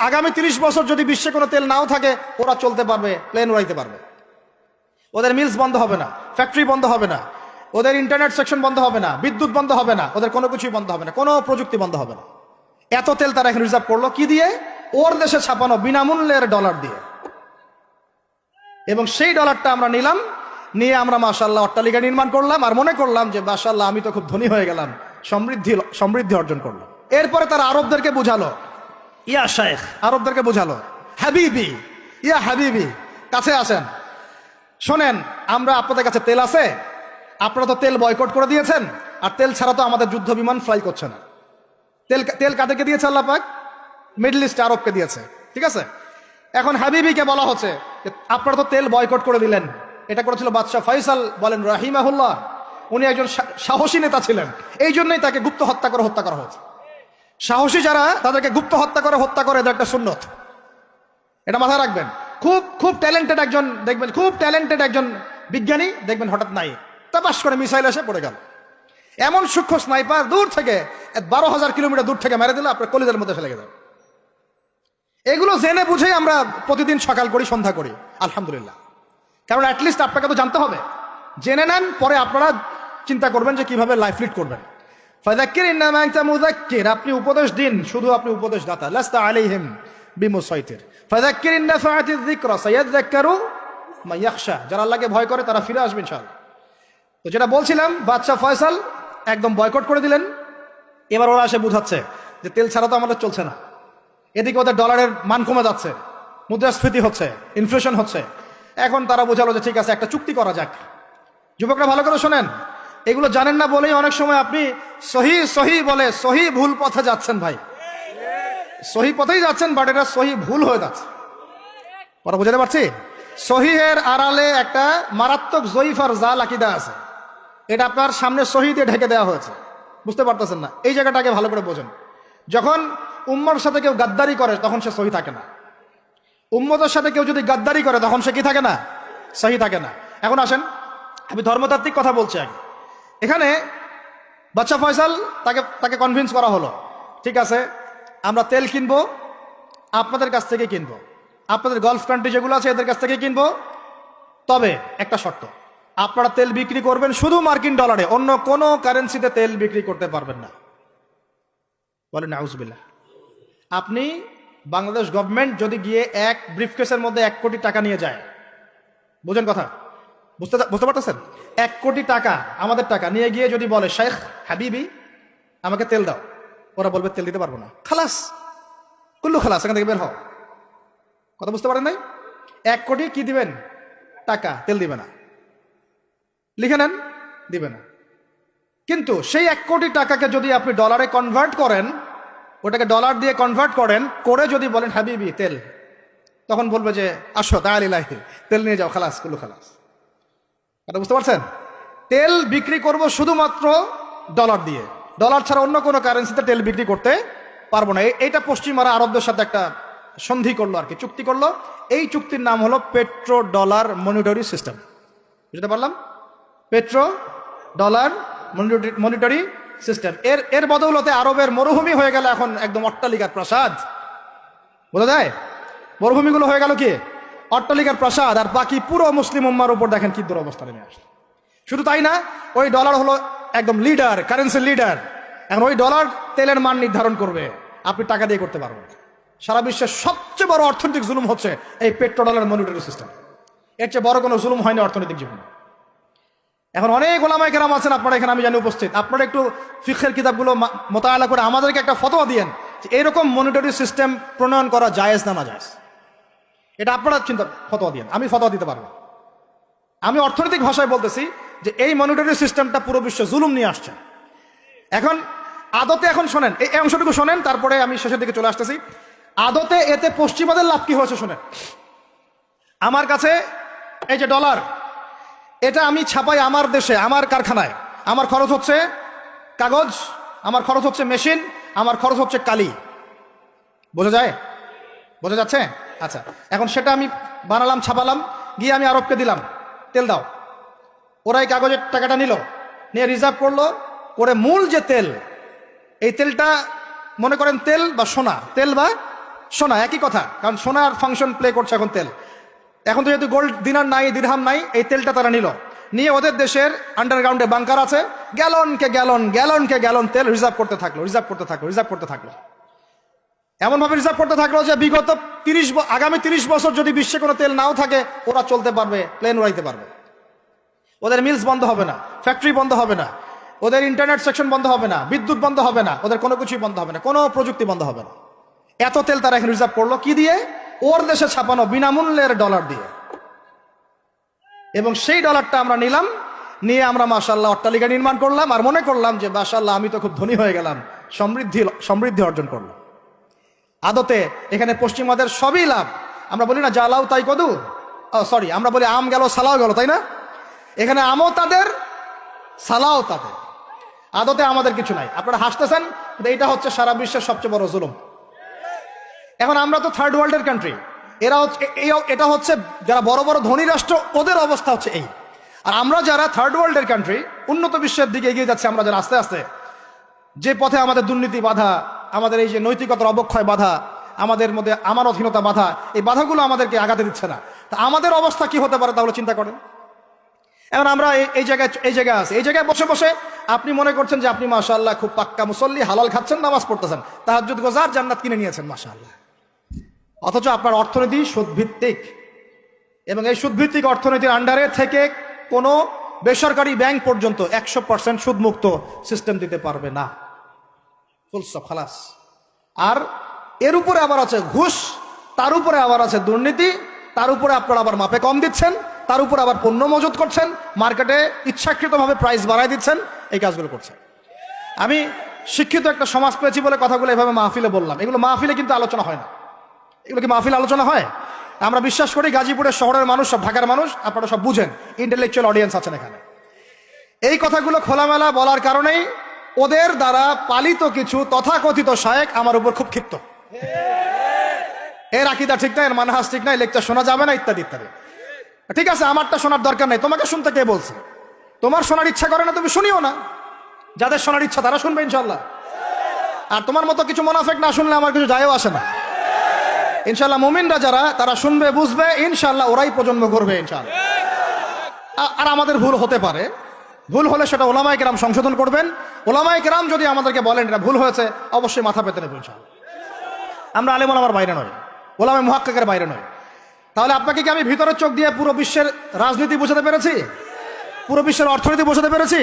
আগামী 30 বছর যদি বিশ্বে কোনো তেল নাও থাকে, ওরা চলতে পারবে, প্লেন উড়াইতে পারবে। ওদের মিলস বন্ধ হবে না, ফ্যাক্টরি বন্ধ হবে না, ওদের ইন্টারনেট সেকশন বন্ধ হবে না, বিদ্যুৎ বন্ধ হবে না, ওদের কোনো কিছুই বন্ধ হবে না, কোনো প্রযুক্তি বন্ধ হবে না। এত তেল তারা এখন রিজার্ভ করলো কি দিয়ে? ওর দেশে ছাপানো বিনামূল্যের ডলার দিয়ে। এবং সেই ডলারটা আমরা নিলাম, নিয়ে আমরা মাশাআল্লাহ অট্টালিকা নির্মাণ করলাম, আর মনে করলাম যে মাশাআল্লাহ আমি তো খুব ধনী হয়ে গেলাম, সমৃদ্ধি অর্জন করলাম। এরপরে তারা আরবদেরকে বুঝালো, ইয়া শাইখ, আরবদেরকে বুঝালো, হাবিবি, ইয়া হাবিবি, কাছে আসেন, শোনেন, আমরা আপনাদের কাছে তেল আছে, আপনারা তো তেল বয়কট করে দিয়েছেন, আর তেল ছাড়া তো আমাদের যুদ্ধ বিমান ফ্লাই করছে না। তেল কাদেরকে দিয়েছে আল্লাহ পাক? মিডল ইস্ট, আরবকে দিয়েছে, ঠিক আছে। এখন হাবিবিকে বলা হচ্ছে আপনারা তো তেল বয়কট করে দিলেন। এটা করেছিল বাদশাহ ফয়সাল, বলেন রাহিমাহুল্লাহ। উনি একজন সাহসী নেতা ছিলেন, এই জন্যই তাকে গুপ্ত হত্যা করা হয়েছে। সাহসী যারা, তাদেরকে গুপ্ত হত্যা করে এদের একটা সুন্নত, এটা মাথায় রাখবেন। খুব ট্যালেন্টেড একজন দেখবেন, খুব ট্যালেন্টেড একজন বিজ্ঞানী দেখবেন, হঠাৎ নাই, তাপাস করে মিসাইল এসে পড়ে গেল। এমন সূক্ষ্ম স্নাইপার দূর থেকে 12,000 কিলোমিটার দূর থেকে মেরে দিলে আপনার কলিজার মধ্যে ফেলে গেল। এগুলো জেনে বুঝেই আমরা প্রতিদিন সকাল করি, সন্ধ্যা করি, আলহামদুলিল্লাহ। কারণ অ্যাটলিস্ট আপনাকে তো জানতে হবে, জেনে নেন, পরে আপনারা চিন্তা করবেন যে কিভাবে লাইফ লিড করবেন। ফাযাক্কির ইন্নামা আনতা মুযাক্কির, আপনি উপদেশ দিন, শুধু আপনি উপদেশ দাতা, লাস্তা আলাইহিম বিমুসাইতির। ফাযাক্কির ইন নাফাআতিয যিকরা সায়াযাক্কারু মা ইয়াখশা, যারা আল্লাহকে ভয় করে তারা ফিরে আসবে ইনশাআল্লাহ। তো যেটা বলছিলাম, বাদশাহ ফয়সাল একদম বয়কট করে দিলেন। এবার ওরা এসে বুঝাচ্ছে যে তেল ছাড়া তো আমাদের চলছে না, এদিকে ওদের ডলারের মান কমে যাচ্ছে, মুদ্রাস্ফীতি হচ্ছে, ইনফ্লেশন হচ্ছে। এখন তারা বোঝালো যে ঠিক আছে, একটা চুক্তি করা যাক। যুবকরা ভালো করে শোনেন, এগুলো জানেন না বলেই অনেক সময় আপনি সহি বলে সহি ভুল পথে যাচ্ছেন ভাই। সহি পথেই যাচ্ছেন, বাট এটা সহি ভুল হয়ে যাচ্ছে। পরে বুঝাতে পারছি, সহিহের আড়ালে একটা মারাত্মক জয়ীফ আর জাল আকীদা আছে, এটা আপনার সামনে সহি দিয়ে ঢেকে দেওয়া হয়েছে, বুঝতে পারতেছেন না। এই জায়গাটাকে ভালো করে বোঝেন। যখন উম্মতের সাথে কেউ গাদ্দারি করে তখন সে সহি থাকে না। উম্মতের সাথে কেউ যদি গাদ্দারি করে তখন সে কি থাকে না? সহি থাকে না। এখন আসেন, আমি ধর্মতাত্ত্বিক কথা বলছি আগে। এখানে বাদশাহ ফয়সাল তাকে কনভিন্স করা হলো, ঠিক আছে আমরা তেল কিনবো, আপনাদের কাছ থেকে কিনবো, আপনাদের গলফ কান্ট্রি যেগুলো আছে এদের কাছ থেকে কিনবো, তবে একটা শর্ত, আপনারা তেল বিক্রি করবেন শুধু মার্কিন ডলারে, অন্য কোনো কারেন্সিতে তেল বিক্রি করতে পারবেন না। বলেন নাউজুবিল্লাহ। আপনি বাংলাদেশ গভর্নমেন্ট যদি গিয়ে এক ব্রিফকেসের মধ্যে 1 কোটি টাকা নিয়ে যায়, বুঝেন কথা, বুঝতে পারতেছেন? 1 কোটি টাকা আমাদের টাকা নিয়ে গিয়ে যদি বলে শেখ হাবিবি আমাকে তেল দাও, ওরা বলবে তেল দিতে পারবো না, খালাস, কুল্লু খালাস, এখান থেকে বের হও। কথা বুঝতে পারেন নাই? 1 কোটি কি দিবেন? টাকা, তেল দিবে না, লিখে নেন, দিবে না। কিন্তু সেই 1 কোটি টাকাকে যদি আপনি ডলারে কনভার্ট করেন, ওটাকে ডলার দিয়ে কনভার্ট করেন, করে যদি বলেন হাবিবি তেল, তখন বলবে যে আসো তাআলিলাহি, তেল নিয়ে যাও, খালাস, কুল্লু খালাস। কথা বুঝতে পারছেন? তেল বিক্রি করব শুধুমাত্র ডলার দিয়ে, ডলার ছাড়া অন্য কোনো কারেন্সিতে তেল বিক্রি করতে পারবো না। এইটা পশ্চিমারা আরবদের সাথে একটা সন্ধি করলো আর কি, চুক্তি করলো। এই চুক্তির নাম হলো পেট্রো ডলার মনিটরি সিস্টেম। বুঝতে পারলাম? Petro dollar monetary system. এর বদৌলতে আরবের মরুভূমি হয়ে গেল এখন একদম অট্টালিকার প্রাসাদ। বোঝা যায়? মরুভূমিগুলো হয়ে গেল কি অট্টালিকার প্রাসাদ, আর বাকি পুরো মুসলিম উম্মার উপর দেখেন কি দুরবস্থা নেমে আসে। শুধু তাই না, ওই ডলার হলো একদম লিডার, কারেন্সির লিডার। এখন ওই ডলার তেলের মান নির্ধারণ করবে, আপনি টাকা দিয়ে করতে পারবেন। সারা বিশ্বের সবচেয়ে বড় অর্থনৈতিক জুলুম হচ্ছে এই পেট্রো ডলার মনিটরি সিস্টেম। এর চেয়ে বড় কোনো জুলুম হয়নি অর্থনৈতিক জীবনে। এখন অনেক ওলামায়ে কেরাম আছেন আপনারা এখানে, আমি জানি উপস্থিত, আপনারা একটু ফিকহের কিতাবগুলো মোতালা করে আমাদেরকে একটা ফতোয়া দিয়েন যে এরকম মনিটরি সিস্টেম প্রণয়ন করা জায়েজ না জায়েজ। এটা আপনারা ফতোয়া দিয়েন, আমি ফতোয়া দিতে পারবো। আমি অর্থনৈতিক ভাষায় বলতেছি যে এই মনিটরি সিস্টেমটা পুরো বিশ্বে জুলুম নিয়ে আসছে। এখন আদতে, এখন শোনেন এই অংশটুকু শোনেন, তারপরে আমি শেষের দিকে চলে আসতেছি। আদতে এতে পশ্চিমাদের লাভ কি হয়েছে শোনেন। আমার কাছে এই যে ডলার, এটা আমি ছাপাই আমার দেশে, আমার কারখানায়। আমার খরচ হচ্ছে কাগজ, আমার খরচ হচ্ছে মেশিন, আমার খরচ হচ্ছে কালি। বোঝা যায়? বোঝা যাচ্ছে? আচ্ছা, এখন সেটা আমি বানালাম, ছাপালাম, গিয়ে আমি আরবকে দিলাম, তেল দাও। ওরা এই কাগজের টাকাটা নিল, নিয়ে রিজার্ভ করলো, করে মূল যে তেল, এই তেলটা মনে করেন তেল বা সোনা, তেল বা সোনা, একই কথা, কারণ সোনার ফাংশন প্লে করছে এখন তেল। এখন তো যেহেতু গোল্ড দিনার নাই, দিরহাম নাই, এই তেলটা তারা নিয়ে ওদের দেশের আন্ডারগ্রাউন্ডে বাংকার আছে, গ্যালনকে গ্যালন তেল রিজার্ভ করতে থাকলো। এমনভাবে রিজার্ভ করতে থাকলো যে বিগত আগামী 30 বছর যদি বিশ্বে কোনো তেল নাও থাকে, ওরা চলতে পারবে, প্লেন উড়াইতে পারবে। ওদের মিলস বন্ধ হবে না, ফ্যাক্টরি বন্ধ হবে না, ওদের ইন্টারনেট সেকশন বন্ধ হবে না, বিদ্যুৎ বন্ধ হবে না, ওদের কোনো কিছুই বন্ধ হবে না, কোনো প্রযুক্তি বন্ধ হবে না। এত তেল তারা এখন রিজার্ভ করলো কি দিয়ে? ওর দেশে ছাপানো বিনামূল্যের ডলার দিয়ে। এবং সেই ডলারটা আমরা নিয়ে আমরা মাশাআল্লাহ অট্টালিকা নির্মাণ করলাম, আর মনে করলাম যে মাশাআল্লাহ আমি তো খুব ধনী হয়ে গেলাম, সমৃদ্ধি অর্জন করলাম। আদতে এখানে পশ্চিমাদের সবই লাভ। আমরা বলি না জালাও তাই কদু, আমরা বলি আম গেল সালাও গেল, তাই না? এখানে আমও তাদের, সালাও তাদের। আদতে আমাদের কিছু নাই। আপনারা হাসতেছেন, এইটা হচ্ছে সারা বিশ্বের সবচেয়ে বড় জুলুম। এখন আমরা তো থার্ড ওয়ার্ল্ডের কান্ট্রি, এটা হচ্ছে যারা বড় বড় ধনী রাষ্ট্র, ওদের অবস্থা হচ্ছে এই। আর আমরা যারা থার্ড ওয়ার্ল্ডের কান্ট্রি, উন্নত বিশ্বের দিকে এগিয়ে যাচ্ছে, আমরা যারা আস্তে আস্তে, যে পথে আমাদের দুর্নীতি বাধা, আমাদের এই যে নৈতিকতার অবক্ষয় বাধা, আমাদের মধ্যে আমানতহীনতা বাধা, এই বাধাগুলো আমাদেরকে আগাতে দিচ্ছে না। তা আমাদের অবস্থা কি হতে পারে তাহলে চিন্তা করেন। এখন আমরা এই জায়গায় আছি, এই জায়গায় বসে বসে আপনি মনে করছেন যে আপনি মাশাআল্লাহ খুব পাক্কা মুসল্লি, হালাল খাচ্ছেন, নামাজ পড়তেছেন, তাহাজ্জুদ গোজার, জান্নাত কিনে নিয়েছেন মাশাআল্লাহ। অথচ আপনার অর্থনীতি সুদভিত্তিক, এবং এই সুদভিত্তিক অর্থনীতির আন্ডারে থেকে কোনো বেসরকারি ব্যাংক পর্যন্ত 100% সুদমুক্ত সিস্টেম দিতে পারবে না। ফুল স্টপ, খালাস। আর এর উপরে আবার আছে ঘুষ, তার উপরে আবার আছে দুর্নীতি, তার উপরে আপনারা আবার মাপে কম দিচ্ছেন, তার উপরে আবার পণ্য মজুত করছেন, মার্কেটে ইচ্ছাকৃতভাবে প্রাইস বাড়ায় দিচ্ছেন, এই কাজগুলো করছেন। আমি শিক্ষিত একটা সমাজ পেয়েছি বলে কথাগুলো এভাবে মাহফিলে বললাম। এগুলো মাহফিলে কিন্তু আলোচনা হয় না। এগুলো কি মাহফিলে আলোচনা হয়? আমরা বিশ্বাস করি গাজীপুরের শহরের মানুষ, সব ঢাকার মানুষ, আপনারা সব বুঝেন, ইন্টেলেকচুয়াল অডিয়েন্স আছেন এখানে। এই কথাগুলো খোলামেলা বলার কারণেই ওদের দ্বারা পালিত কিছু তথাকথিত শায়েখ আমার উপর খুব ক্ষিপ্ত। এর আকীদা ঠিক না, এর মানহাজ ঠিক না, লেকচার শোনা যাবে না, ইত্যাদি ইত্যাদি। ঠিক আছে, আমারটা শোনার দরকার নেই, তোমাকে শুনতে কে বলছে? তোমার শোনার ইচ্ছা করে না, তুমি শুনিও না। যাদের শোনার ইচ্ছা তারা শুনবে ইনশাল্লাহ। আর তোমার মতো কিছু মুনাফিক না শুনলে আমার কিছু যায়ও আসে না। ইনশাল্লাহ মুমিনরা যারা, তারা শুনবে, বুঝবে, ইনশাল্লাহ ওরাই প্রজন্ম করবে ইনশাল্লাহ। আর আমাদের ভুল হতে পারে, ভুল হলে সেটা ওলামায়ে কেরাম সংশোধন করবেন। ওলামায়ে কেরাম যদি আমাদেরকে বলেন এটা ভুল হয়েছে, অবশ্যই মাথা পেতে নেব ইনশাল্লাহ। আমরা আলেম ওলামার বাইরে নয়, ওলামায়ে মুহাক্কিকের বাইরে নয়। তাহলে আপনাকে কি আমি ভিতরের চোখ দিয়ে পুরো বিশ্বের রাজনীতি বোঝাতে পেরেছি? পুরো বিশ্বের অর্থনীতি বোঝাতে পেরেছি?